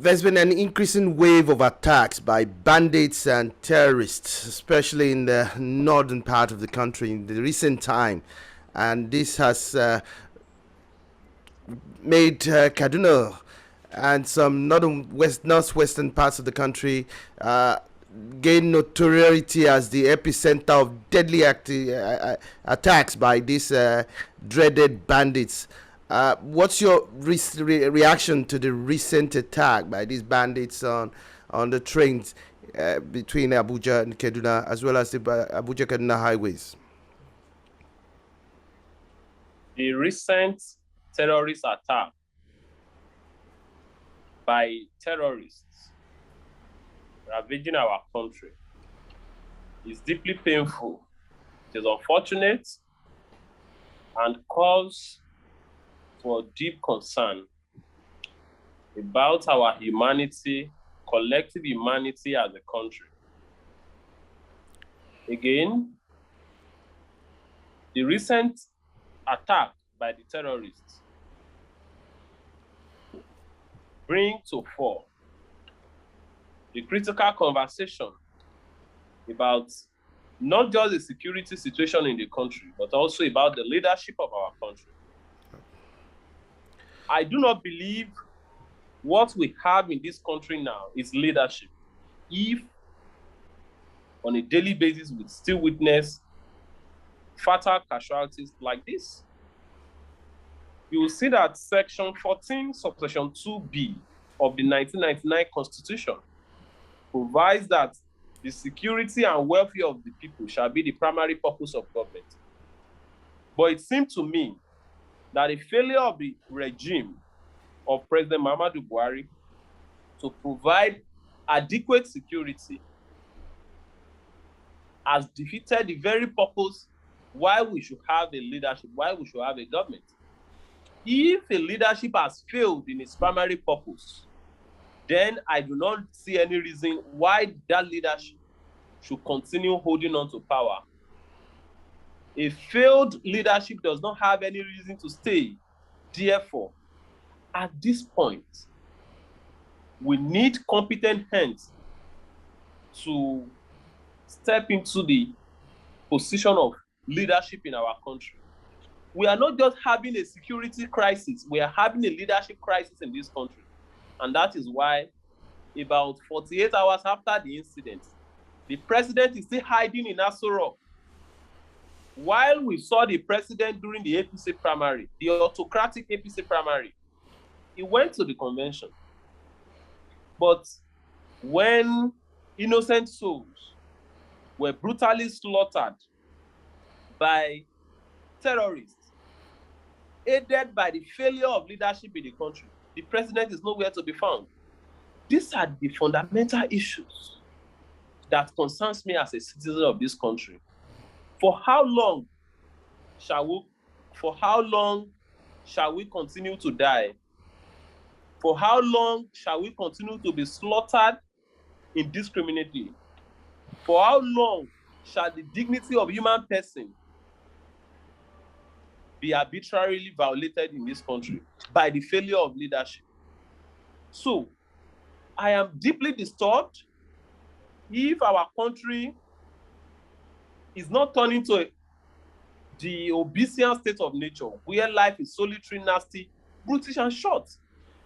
There's been an increasing wave of attacks by bandits and terrorists, especially in the northern part of the country in the recent time. And this has made Kaduna and some northwestern parts of the country gain notoriety as the epicenter of deadly attacks by these dreaded bandits. What's your reaction to the recent attack by these bandits on the trains between Abuja and Kaduna, as well as the Abuja-Kaduna highways? The recent terrorist attack by terrorists ravaging our country is deeply painful. It is unfortunate and calls for deep concern about our humanity, collective humanity as a country. Again, the recent attack by the terrorists bring to fore the critical conversation about not just the security situation in the country, but also about the leadership of our country. I do not believe what we have in this country now is leadership. If on a daily basis we still witness fatal casualties like this, you will see that Section 14, Subsection 2B of the 1999 Constitution provides that the security and welfare of the people shall be the primary purpose of government. But it seemed to me that the failure of the regime of President Muhammadu Buhari to provide adequate security has defeated the very purpose why we should have a leadership, why we should have a government. If a leadership has failed in its primary purpose, then I do not see any reason why that leadership should continue holding on to power. A failed leadership does not have any reason to stay. Therefore, at this point, we need competent hands to step into the position of leadership in our country. We are not just having a security crisis, we are having a leadership crisis in this country. And that is why about 48 hours after the incident, the president is still hiding in Aso Rock. While we saw the president during the APC primary, the autocratic APC primary, he went to the convention. But when innocent souls were brutally slaughtered by terrorists, aided by the failure of leadership in the country, the president is nowhere to be found. These are the fundamental issues that concerns me as a citizen of this country. For how long shall we continue to die? For how long shall we continue to be slaughtered indiscriminately? For how long shall the dignity of human person be arbitrarily violated in this country by the failure of leadership? So, I am deeply disturbed if our country is not turning to the Obesian state of nature, where life is solitary, nasty, brutish, and short.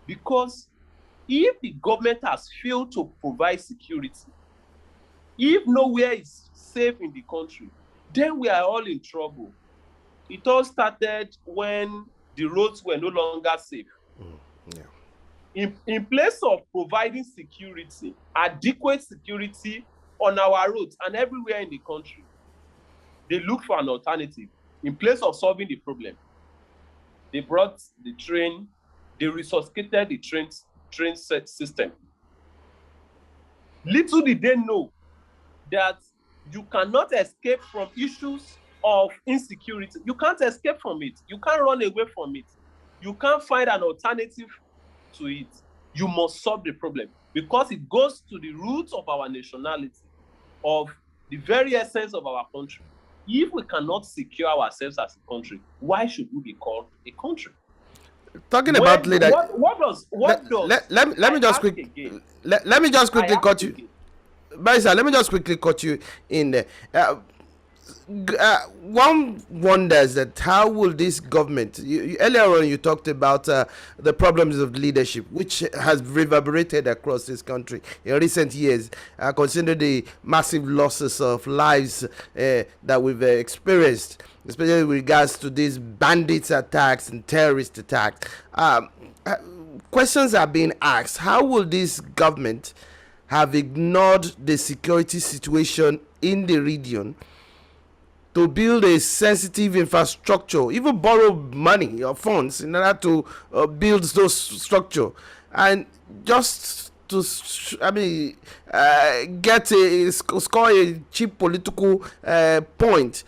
Because if the government has failed to provide security, if nowhere is safe in the country, then we are all in trouble. It all started when the roads were no longer safe. In place of providing security, adequate security on our roads and everywhere in the country, they look for an alternative. In place of solving the problem, they brought the train, they resuscitated the train system. Little did they know that you cannot escape from issues of insecurity. You can't escape from it. You can't run away from it. You can't find an alternative to it. You must solve the problem because it goes to the roots of our nationality, of the very essence of our country. If we cannot secure ourselves as a country, why should we be called a country? Talking about When leader, what does let me I just ask quick again? let me just I quickly ask cut you, again. Barrister, let me just quickly cut you in there. One wonders that how will this government, earlier on you talked about the problems of leadership which has reverberated across this country in recent years, considering the massive losses of lives that we've experienced, especially with regards to these bandits attacks and terrorist attacks. Uh, Questions are being asked: how will this government have ignored the security situation in the region to build a sensitive infrastructure, even borrow money or funds in order to build those structure, and just to, get score a cheap political point?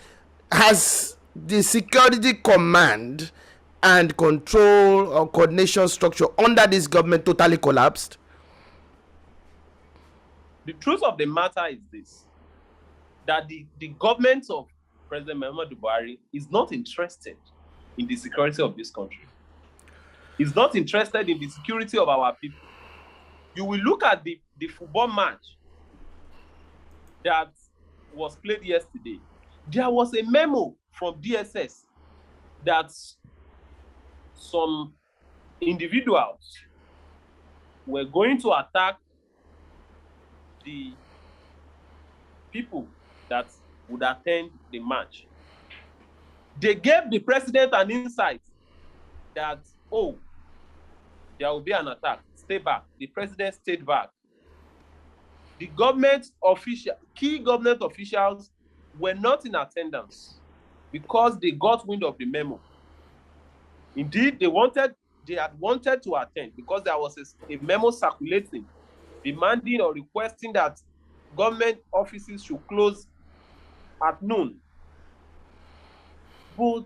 Has the security command and control or coordination structure under this government totally collapsed? The truth of the matter is this: that the government of President Muhammadu Buhari is not interested in the security of this country. Is not interested in the security of our people. You will look at the football match that was played yesterday. There was a memo from DSS that some individuals were going to attack the people that would attend the match. They gave the president an insight that, oh, there will be an attack. Stay back. The president stayed back. The key government officials were not in attendance because they got wind of the memo. Indeed, they had wanted to attend because there was a memo circulating demanding or requesting that government offices should close at noon. But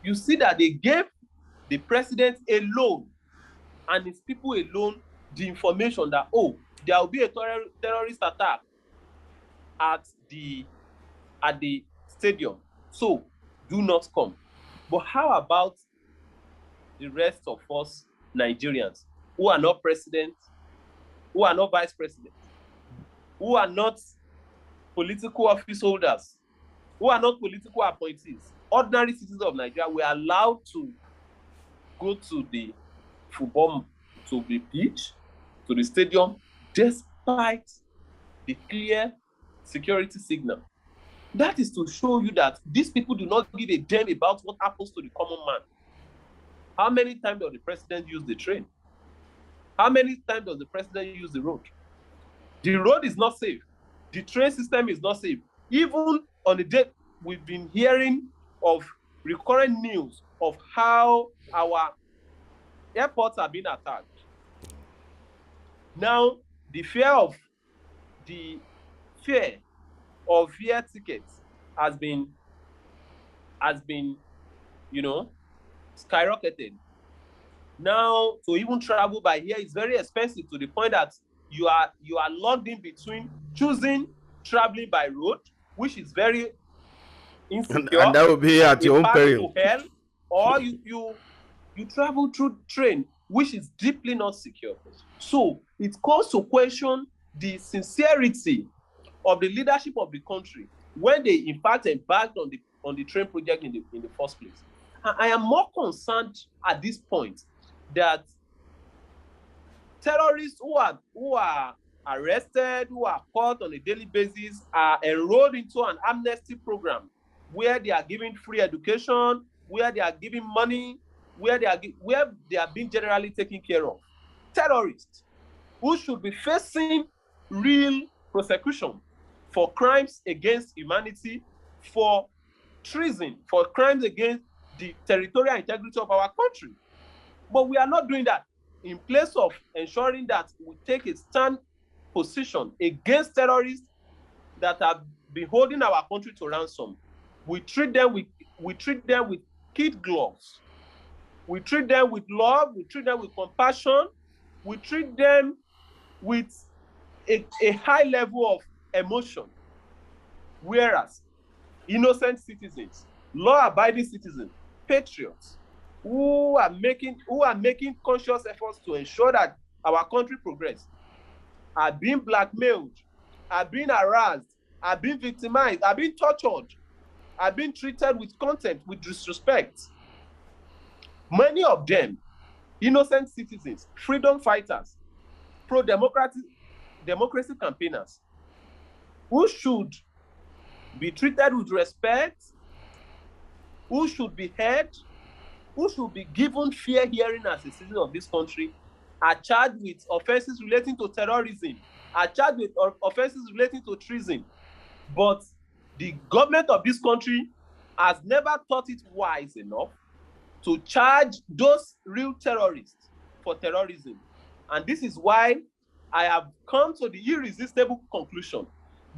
you see that they gave the president alone and his people alone the information that, oh, there will be a terrorist attack at the stadium, so do not come. But how about the rest of us Nigerians who are not president, who are not vice president, who are not political office holders, who are not political appointees? Ordinary citizens of Nigeria were allowed to go to the football, to the pitch, to the stadium, despite the clear security signal. That is to show you that these people do not give a damn about what happens to the common man. How many times does the president use the train? How many times does the president use the road? The road is not safe. The train system is not safe. Even on the day, we've been hearing of recurrent news of how our airports are being attacked. Now, the fear of air tickets has been, skyrocketed. Now, to even travel by here is very expensive, to the point that you are locked in between choosing traveling by road, which is very insecure, And that will be at your own path peril. to hell, or you travel through train, which is deeply not secure. So it calls to question the sincerity of the leadership of the country when they in fact embarked on the train project in the first place. I am more concerned at this point that terrorists who are arrested, who are caught on a daily basis, are enrolled into an amnesty program where they are given free education, where they are given money, where they are being generally taken care of. Terrorists who should be facing real prosecution for crimes against humanity, for treason, for crimes against the territorial integrity of our country. But we are not doing that. In place of ensuring that we take a stand position against terrorists that have been holding our country to ransom, we treat them with kid gloves. We treat them with love. We treat them with compassion. We treat them with a high level of emotion. Whereas innocent citizens, law-abiding citizens, patriots, who are making conscious efforts to ensure that our country progress are being blackmailed, are being harassed, are being victimized, are being tortured, are being treated with contempt, with disrespect. Many of them, innocent citizens, freedom fighters, democracy campaigners, who should be treated with respect, who should be heard, who should be given fair hearing as a citizen of this country, are charged with offenses relating to terrorism, are charged with offenses relating to treason. But the government of this country has never thought it wise enough to charge those real terrorists for terrorism. And this is why I have come to the irresistible conclusion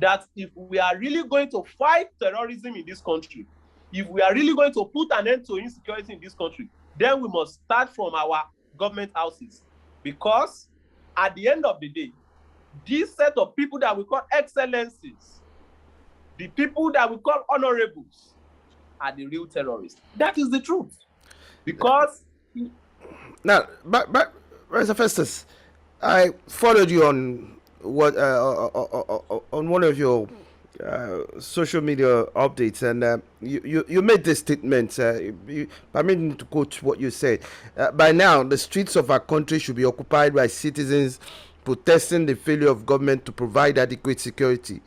that if we are really going to fight terrorism in this country, if we are really going to put an end to insecurity in this country, then we must start from our government houses. Because at the end of the day, this set of people that we call excellencies, the people that we call honorables, are the real terrorists. That is the truth. Because now, but Mr. Festus, I followed you on what on one of your social media updates, and you made this statement. Permit me to quote what you said. By now, the streets of our country should be occupied by citizens protesting the failure of government to provide adequate security.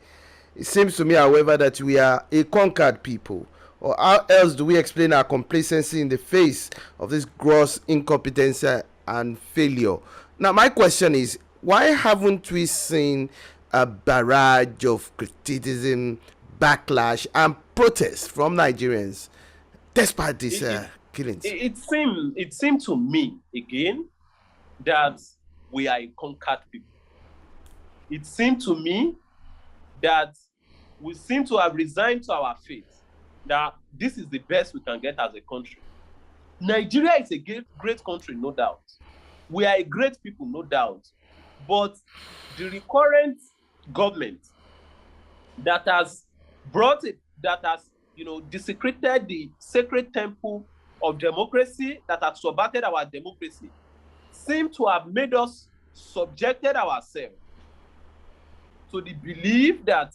It seems to me, however, that we are a conquered people. Or how else do we explain our complacency in the face of this gross incompetence and failure? Now, my question is, why haven't we seen a barrage of criticism, backlash, and protest from Nigerians despite these killings? It seemed to me again that we are a conquered people. It seemed to me that we seem to have resigned to our fate, that this is the best we can get as a country. Nigeria is a great country, no doubt. We are a great people, no doubt. But the recurrent government that has desecrated the sacred temple of democracy, that has subverted our democracy, seem to have made us subjected ourselves to the belief that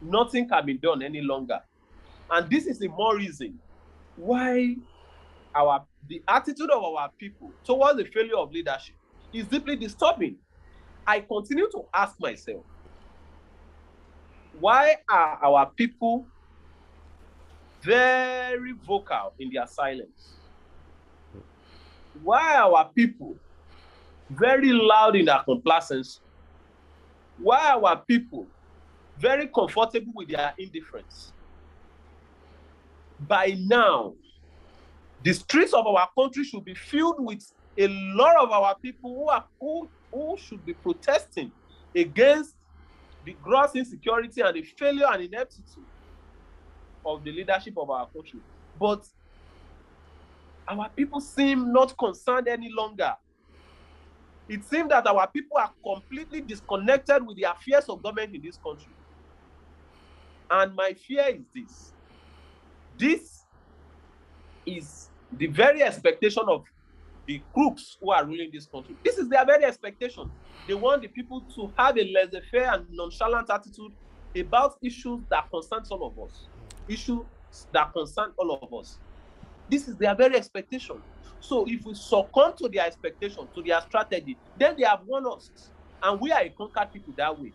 nothing can be done any longer. And this is the more reason why the attitude of our people towards the failure of leadership is deeply disturbing. I continue to ask myself, why are our people very vocal in their silence? Why are our people very loud in their complacency? Why are our people very comfortable with their indifference? By now, the streets of our country should be filled with a lot of our people who should be protesting against the gross insecurity and the failure and ineptitude of the leadership of our country. But our people seem not concerned any longer. It seems that our people are completely disconnected with the affairs of government in this country. And my fear is this. This is the very expectation of the crooks who are ruling this country. This is their very expectation. They want the people to have a laissez-faire and nonchalant attitude about issues that concern all of us. Issues that concern all of us. This is their very expectation. So if we succumb to their expectation, to their strategy, then they have won us. And we are a conquered people that way.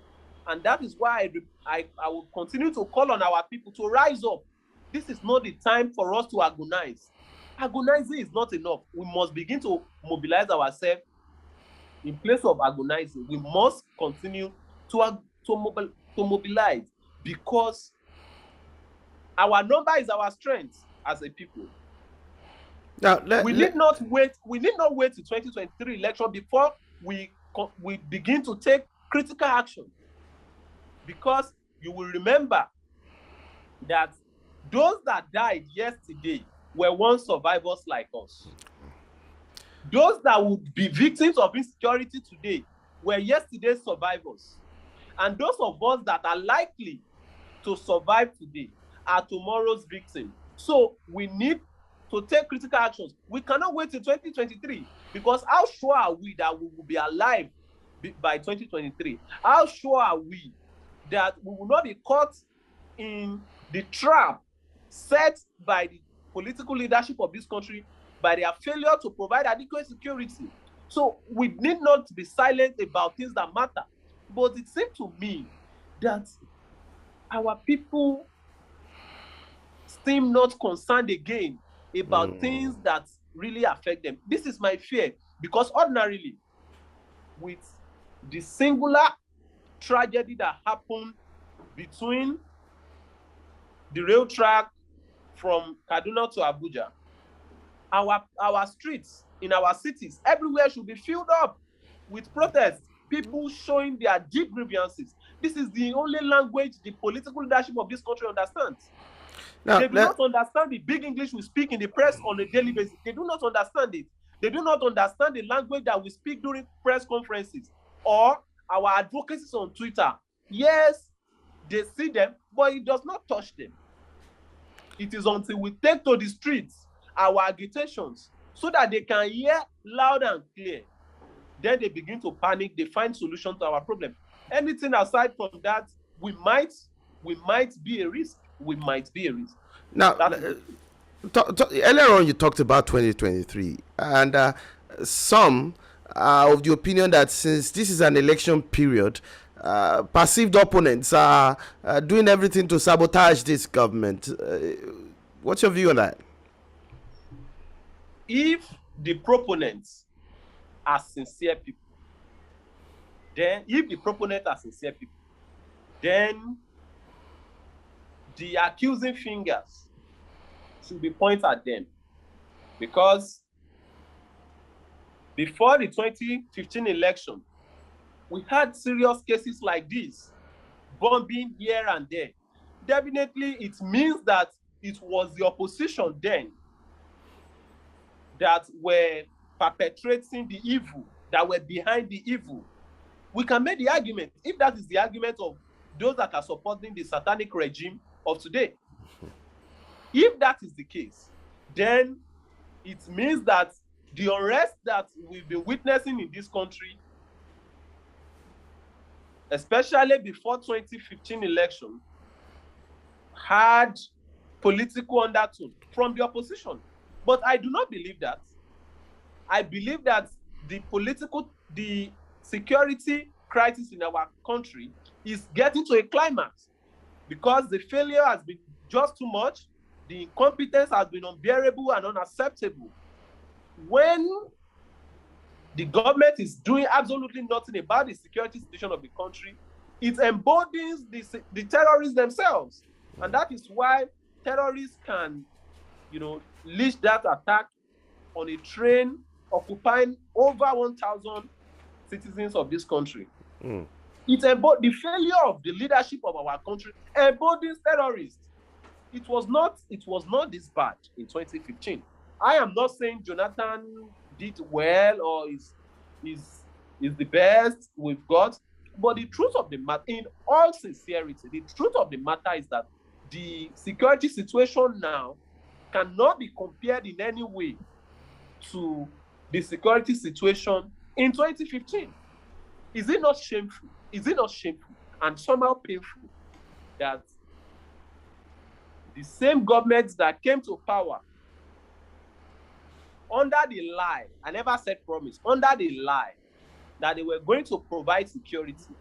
And that is why I will continue to call on our people to rise up. This is not the time for us to agonize. Agonizing is not enough. We must begin to mobilize ourselves. In place of agonizing, we must continue to mobilize, because our number is our strength as a people. Now, we need not wait to 2023 election before we begin to take critical action. Because you will remember that those that died yesterday were once survivors like us. Those that would be victims of insecurity today were yesterday's survivors. And those of us that are likely to survive today are tomorrow's victims. So we need to take critical actions. We cannot wait till 2023, because how sure are we that we will be alive by 2023? How sure are we that we will not be caught in the trap set by the political leadership of this country by their failure to provide adequate security? So we need not be silent about things that matter. But it seems to me that our people seem not concerned again about things that really affect them. This is my fear, because ordinarily, with the singular tragedy that happened between the rail track from Kaduna to Abuja, our streets in our cities everywhere should be filled up with protests, people showing their deep grievances. This is the only language the political leadership of this country understands. Now, they do not understand the big English we speak in the press on a daily basis. They do not understand it. They do not understand the language that we speak during press conferences or our advocacies on Twitter. Yes, they see them, but it does not touch them. It is until we take to the streets our agitations so that they can hear loud and clear, then they begin to panic. They find solution to our problem. Anything aside from that, we might be a risk. We might be a risk. Now, earlier on, you talked about 2023, and some are of the opinion that since this is an election period, perceived opponents are doing everything to sabotage this government. What's your view on that? If the proponents are sincere people, then the accusing fingers should be pointed at them. Because before the 2015 election, we had serious cases like this, bombing here and there. Definitely, it means that it was the opposition then that were perpetrating the evil, that were behind the evil. We can make the argument, if that is the argument of those that are supporting the satanic regime of today. If that is the case, then it means that the unrest that we've been witnessing in this country, especially before 2015 election, had political undertone from the opposition. But I do not believe that. I believe that the security crisis in our country is getting to a climax because the failure has been just too much. The incompetence has been unbearable and unacceptable. When the government is doing absolutely nothing about the security situation of the country, it emboldens the terrorists themselves. And that is why terrorists can, leash that attack on a train occupying over 1,000 citizens of this country. The failure of the leadership of our country emboldens terrorists. It was not this bad in 2015. I am not saying Jonathan did well or is the best we've got, but the truth of the matter, in all sincerity, the truth of the matter is that the security situation now cannot be compared in any way to the security situation in 2015. Is it not shameful? Is it not shameful and somehow painful that the same governments that came to power under the lie, I never said promise, under the lie that they were going to provide security,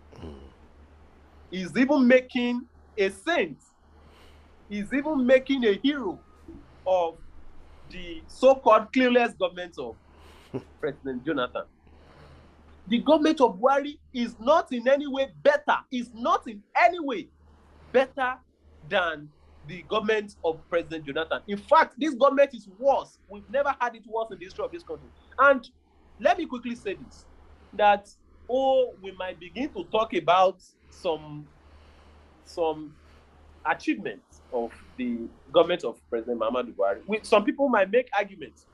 is even making a saint, is even making a hero of the so-called clueless government of President Jonathan. The government of Buhari is not in any way better, is not in any way better than the government of President Jonathan. In fact, this government is worse. We've never had it worse in the history of this country. And let me quickly say this, that, we might begin to talk about some achievements of the government of President Muhammadu Buhari. Some people might make arguments,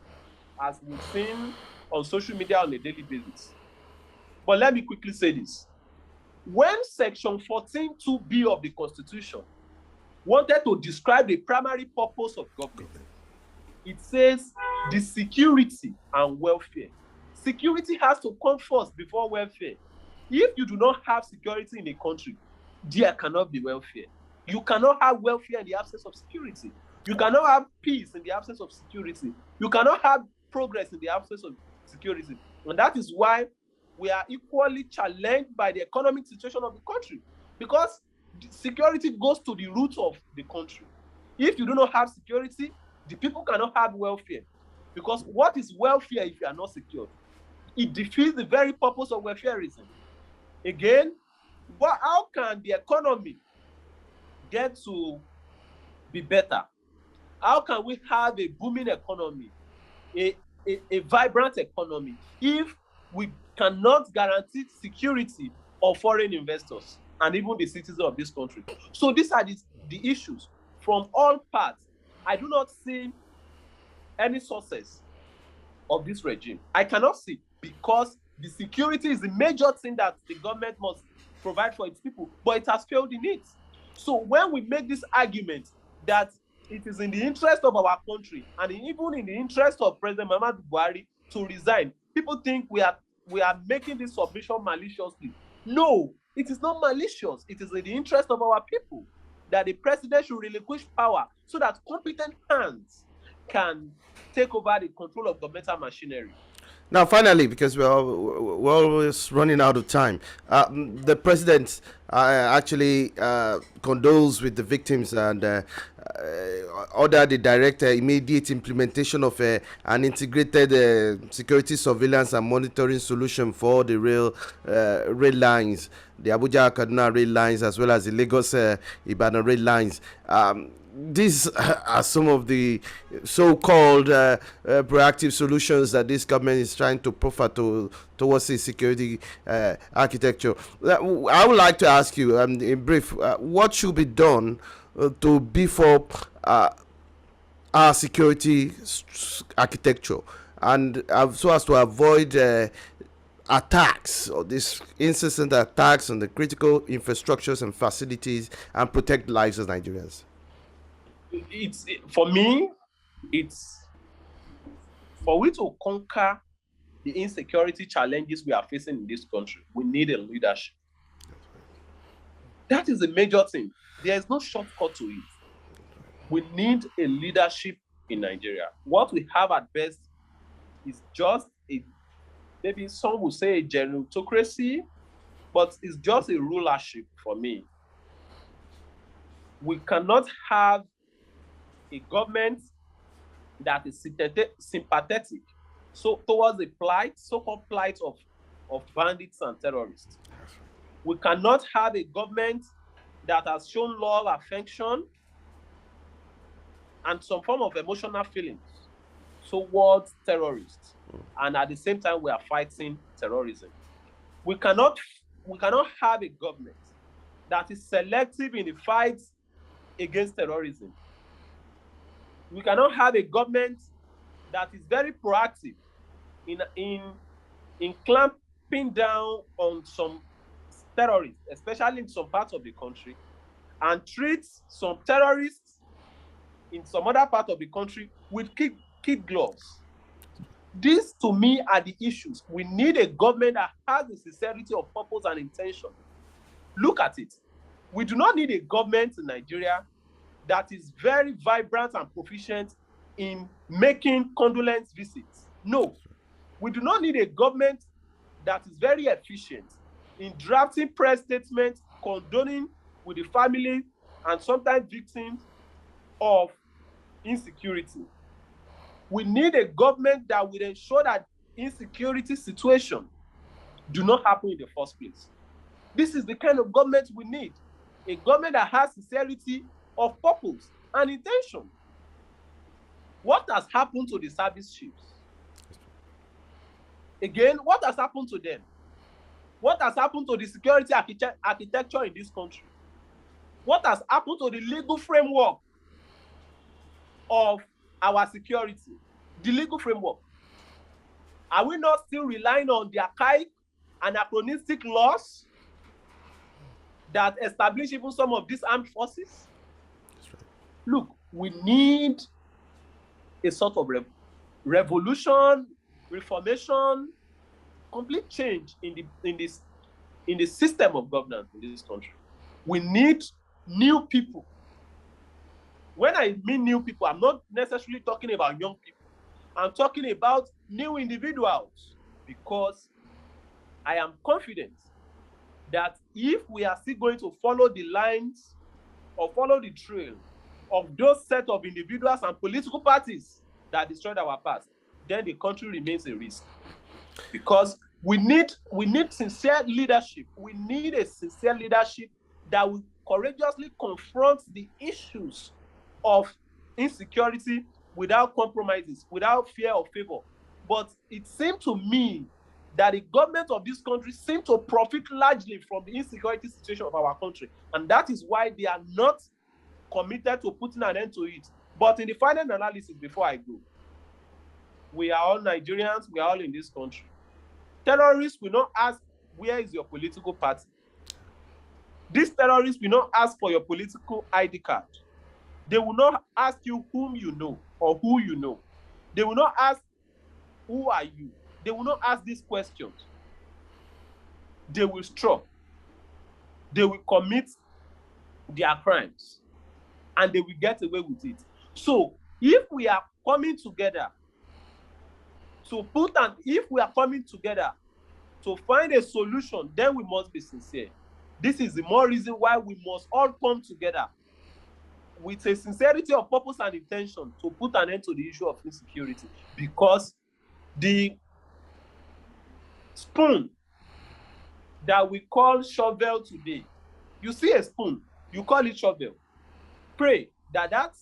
as we've seen on social media on a daily basis. But let me quickly say this. When Section 14(2)(b) of the Constitution wanted to describe the primary purpose of government, It says the security and welfare. Security has to come first before welfare. If you do not have security in a country, there cannot be welfare. You cannot have welfare in the absence of security. You cannot have peace in the absence of security. You cannot have progress in the absence of security. And that is why we are equally challenged by the economic situation of the country, because security goes to the root of the country. If you do not have security, the people cannot have welfare. Because what is welfare if you are not secured? It defeats the very purpose of welfareism. Again, how can the economy get to be better? How can we have a booming economy, a vibrant economy, if we cannot guarantee security of foreign investors and even the citizens of this country? So these are the issues from all parts. I do not see any sources of this regime. I cannot see, because the security is the major thing that the government must provide for its people, but it has failed in it. So when we make this argument that it is in the interest of our country and even in the interest of President Muhammadu Buhari to resign, people think we are making this submission maliciously. No, it is not malicious. It is in the interest of our people that the president should relinquish power so that competent hands can take over the control of governmental machinery. Now, finally, because we're always running out of time, the president actually condoles with the victims and ordered the direct immediate implementation of an integrated security surveillance and monitoring solution for the rail lines, the Abuja-Kaduna rail lines, as well as the Lagos-Ibadan rail lines. These are some of the so-called proactive solutions that this government is trying to proffer towards the security architecture. I would like to ask you, in brief, what should be done to beef up our security architecture, and so as to avoid attacks, or these incessant attacks on the critical infrastructures and facilities, and protect lives of Nigerians? For me, it's for we to conquer the insecurity challenges we are facing in this country, we need a leadership. That is a major thing. There is no shortcut to it. We need a leadership in Nigeria. What we have at best is just maybe some would say a gerontocracy, but it's just a rulership for me. We cannot have a government that is sympathetic towards the so-called plight of bandits and terrorists. We cannot have a government that has shown love, affection, and some form of emotional feelings towards terrorists, and at the same time we are fighting terrorism. We cannot have a government that is selective in the fight against terrorism. We cannot have a government that is very proactive in clamping down on some terrorists, especially in some parts of the country, and treats some terrorists in some other part of the country with kid gloves. These, to me, are the issues. We need a government that has the sincerity of purpose and intention. Look at it. We do not need a government in Nigeria that is very vibrant and proficient in making condolence visits. No. We do not need a government that is very efficient in drafting press statements condoning with the family and sometimes victims of insecurity. We need a government that will ensure that insecurity situations do not happen in the first place. This is the kind of government we need. A government that has sincerity of purpose and intention. What has happened to the service ships? Again, what has happened to them? What has happened to the security architecture in this country? What has happened to the legal framework of our security? The legal framework. Are we not still relying on the archaic, anachronistic laws that establish even some of these armed forces? Look, we need a sort of revolution, reformation, complete change in the system of governance in this country. We need new people. When I mean new people, I'm not necessarily talking about young people. I'm talking about new individuals, because I am confident that if we are still going to follow the lines or follow the trail of those set of individuals and political parties that destroyed our past, then the country remains a risk. Because we need sincere leadership. We need a sincere leadership that will courageously confront the issues of insecurity without compromises, without fear or favor. But it seemed to me that the government of this country seemed to profit largely from the insecurity situation of our country. And that is why they are not committed to putting an end to it. But in the final analysis, before I go, we are all Nigerians, we are all in this country. Terrorists will not ask, where is your political party? These terrorists will not ask for your political ID card. They will not ask you whom you know or who you know. They will not ask, who are you? They will not ask these questions. They will strike. They will commit their crimes, and they will get away with it. So if we are coming together to find a solution, then we must be sincere. This is the more reason why we must all come together with a sincerity of purpose and intention to put an end to the issue of insecurity. Because the spoon that we call shovel today, you see a spoon, you call it shovel. Pray that that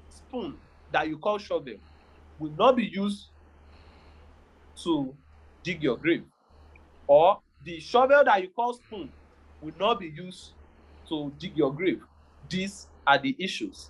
spoon that you call shovel will not be used to dig your grave, or the shovel that you call spoon will not be used to dig your grave. These are the issues.